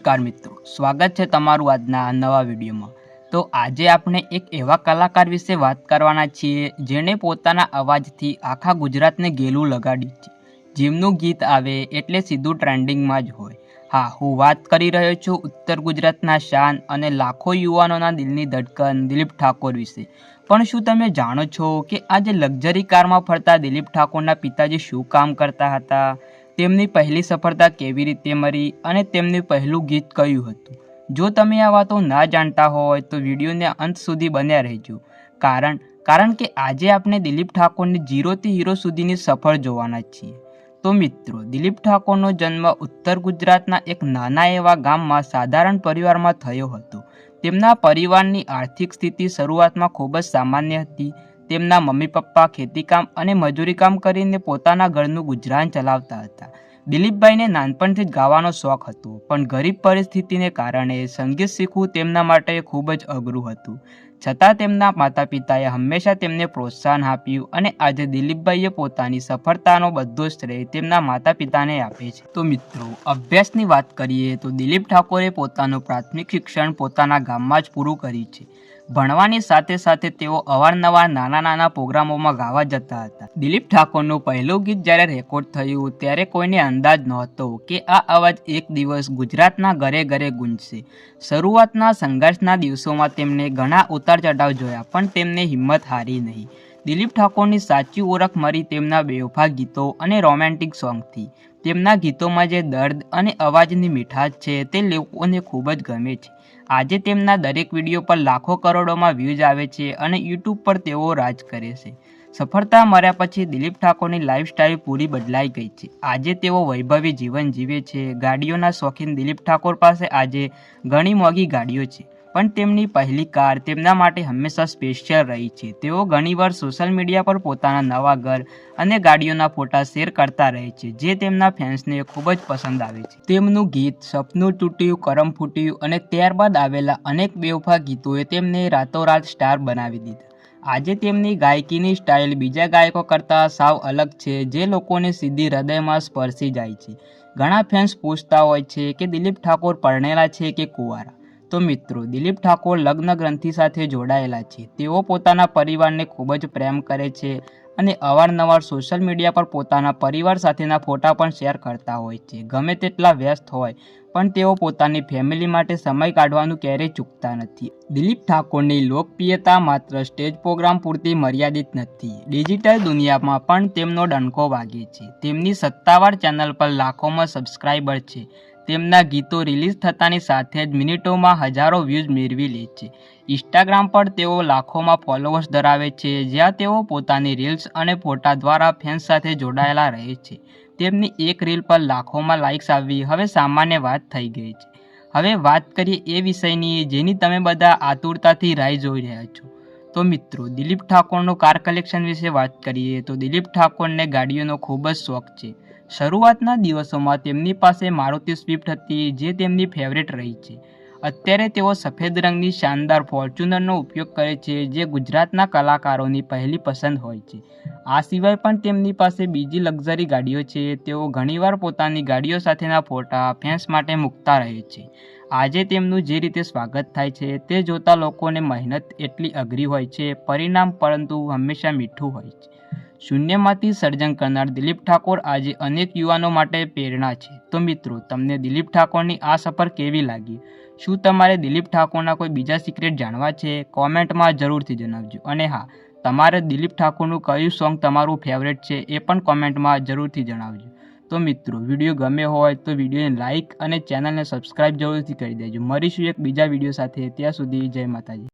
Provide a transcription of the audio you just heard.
નમસ્કાર મિત્રો, સ્વાગત છે તમારું આજના નવા વિડીયોમાં। તો આજે આપણે એક એવા કલાકાર વિશે વાત કરવાના છીએ જેણે પોતાના અવાજથી આખા ગુજરાતને ગેલું લગાડી છે, જેમનું ગીત આવે એટલે સીધું ટ્રેન્ડિંગમાં જ હોય। હા, હું વાત કરી રહ્યો છું ઉત્તર ગુજરાતના શાન અને લાખો યુવાનોના દિલની ધડકન દિલીપ ઠાકોર વિશે। પણ શું તમે જાણો છો કે આજે લક્ઝરી કારમાં ફરતા દિલીપ ઠાકોરના પિતાજી શું કામ કરતા હતા, તેમની પહેલી સફળતા કેવી રીતે મળી અને તેમનું પહેલું ગીત કયું હતું? જો તમે આ વાતો ના જાણતા હોય તો વિડીયોને અંત સુધી બન્યા રહેજો, કારણ કે આજે આપણે દિલીપ ઠાકોરની ઝીરોથી હીરો સુધીની સફર જોવાના છીએ। તો મિત્રો, દિલીપ ઠાકોરનો જન્મ ઉત્તર ગુજરાતના એક નાના એવા ગામમાં સાધારણ પરિવારમાં થયો હતો। તેમના પરિવારની આર્થિક સ્થિતિ શરૂઆતમાં ખૂબ જ સામાન્ય હતી। તેમના મમ્મી પપ્પા ખેતીકામ અને મજૂરી કામ કરીને પોતાના ઘરનું ગુજરાન ચલાવતા હતા। દિલીપભાઈને નાનપણથી જ ગાવાનો શોખ હતો, પણ ગરીબ પરિસ્થિતિને કારણે સંગીત શીખવું તેમના માટે ખૂબ જ અઘરું હતું। છતાં તેમના માતા પિતાએ હંમેશા તેમને પ્રોત્સાહન આપ્યું અને આજે દિલીપભાઈએ પોતાની સફળતાનો બધો શ્રેય તેમના માતા પિતાને આપે છે। તો મિત્રો, અભ્યાસની વાત કરીએ તો દિલીપ ઠાકોરે પોતાનું પ્રાથમિક શિક્ષણ પોતાના ગામમાં જ પૂરું કર્યું છે। ભણવાની સાથે સાથે તેઓ અવારનવાર નાના પ્રોગ્રામોમાં ગાવા જતા હતા। દિલીપ ઠાકોરનું પહેલું ગીત જ્યારે રેકોર્ડ થયું ત્યારે કોઈને અંદાજ નહોતો કે આ અવાજ એક દિવસ ગુજરાતના ઘરે ઘરે ગુંજશે। શરૂઆતના સંઘર્ષના દિવસોમાં તેમને ઘણા ઉતાર ચઢાવ જોયા, પણ તેમને હિંમત હારી નહીં। દિલીપ ઠાકોરની સાચી ઓળખ મળી તેમના બેવફા ગીતો અને રોમેન્ટિક સોંગથી। તેમના ગીતોમાં જે દર્દ અને અવાજની મીઠાશ છે તે લોકોને ખૂબ જ ગમે છે। આજે તેમના દરેક વિડીયો પર લાખો કરોડોમાં વ્યૂઝ આવે છે અને યુટ્યુબ પર તેઓ રાજ કરે છે। સફળતા મળ્યા પછી દિલીપ ઠાકોરની લાઈફસ્ટાઈલ પૂરી બદલાઈ ગઈ છે। આજે તેઓ વૈભવી જીવન જીવે છે। ગાડીઓના શોખીન દિલીપ ઠાકોર પાસે આજે ઘણી મોંઘી ગાડીઓ છે, પણ તેમની પહેલી કાર તેમના માટે હંમેશા સ્પેશિયલ રહી છે। તેઓ ઘણીવાર સોશિયલ મીડિયા પર પોતાના નવા ઘર અને ગાડીઓના ફોટા શેર કરતા રહે છે, જે તેમના ફેન્સને ખૂબ જ પસંદ આવે છે। તેમનું ગીત સપનું તૂટ્યું, કરમ ફૂટ્યું અને ત્યારબાદ આવેલા અનેક બેવફા ગીતોએ તેમને રાતોરાત સ્ટાર બનાવી દીધા। આજે તેમની ગાયકીની સ્ટાઇલ બીજા ગાયકો કરતાં સાવ અલગ છે, જે લોકોને સીધી હૃદયમાં સ્પર્શી જાય છે। ઘણા ફેન્સ પૂછતા હોય છે કે દિલીપ ઠાકોર પરણેલા છે કે કુંવારા? તો મિત્રો, દિલીપ ઠાકોર લગ્ન ગ્રંથિ સાથે જોડાયેલા છે। તેઓ પોતાના પરિવારને ખૂબ જ પ્રેમ કરે છે અને અવારનવાર સોશિયલ મીડિયા પર પોતાના પરિવાર સાથેના ફોટા પણ શેર કરતા હોય છે। ગમે તેટલા વ્યસ્ત હોય પણ તેઓ પોતાની ફેમિલી માટે સમય કાઢવાનું ક્યારેય ચૂકતા નથી। દિલીપ ઠાકોરની લોકપ્રિયતા માત્ર સ્ટેજ પ્રોગ્રામ પૂરતી મર્યાદિત નથી, ડિજિટલ દુનિયામાં પણ તેમનો ડંકો વાગે છે। તેમની સત્તાવાર ચેનલ પર લાખોમાં સબસ્ક્રાઈબર છે। તેમના ગીતો રિલીઝ થતાની સાથે જ મિનિટોમાં હજારો વ્યૂઝ મેળવી લે છે। ઇન્સ્ટાગ્રામ પર તેઓ લાખોમાં ફોલોઅર્સ ધરાવે છે, જ્યાં તેઓ પોતાની રીલ્સ અને ફોટા દ્વારા ફેન્સ સાથે જોડાયેલા રહે છે। તેમની એક રીલ પર લાખોમાં લાઇક્સ આવવી હવે સામાન્ય વાત થઈ ગઈ છે। હવે વાત કરીએ એ વિષયની જેની તમે બધા આતુરતાથી રાહ જોઈ રહ્યા છો। તો મિત્રો, દિલીપ ઠાકોરનો કાર કલેક્શન વિશે વાત કરીએ તો દિલીપ ઠાકોરને ગાડીઓનો ખૂબ જ શોખ છે। શરૂઆતના દિવસોમાં તેમની પાસે મારુતિ સ્વિફ્ટ હતી, જે તેમની ફેવરેટ રહી છે। અત્યારે તેઓ સફેદ રંગની શાનદાર ફોર્ચ્યુનરનો ઉપયોગ કરે છે, જે ગુજરાતના કલાકારોની પહેલી પસંદ હોય છે। આ સિવાય પણ તેમની પાસે બીજી લક્ઝરી ગાડીઓ છે। તેઓ ઘણીવાર પોતાની ગાડીઓ સાથેના ફોટા ફેન્સ માટે મૂકતા રહે છે। આજે તેમનું જે રીતે સ્વાગત થાય છે તે જોતા લોકોને મહેનત એટલી અઘરી હોય છે, પરિણામ પરંતુ હંમેશા મીઠું હોય છે। શૂન્યમાંથી સર્જન કરનાર દિલીપ ઠાકોર આજે અનેક યુવાનો માટે પ્રેરણા છે। તો મિત્રો, તમને દિલીપ ઠાકોરની આ સફર કેવી લાગી? શું તમારે દિલીપ ઠાકોરના કોઈ બીજા સિક્રેટ જાણવા છે? કોમેન્ટમાં જરૂરથી જણાવજો। અને હા, તમારે દિલીપ ઠાકોરનું કયું સોંગ તમારું ફેવરેટ છે એ પણ કોમેન્ટમાં જરૂરથી જણાવજો। તો મિત્રો, વિડીયો ગમે હોય તો વિડીયોને લાઇક અને ચેનલને સબસ્ક્રાઈબ જરૂરથી કરી દેજો। મળીશું એક બીજા વિડીયો સાથે, ત્યાં સુધી જય માતાજી।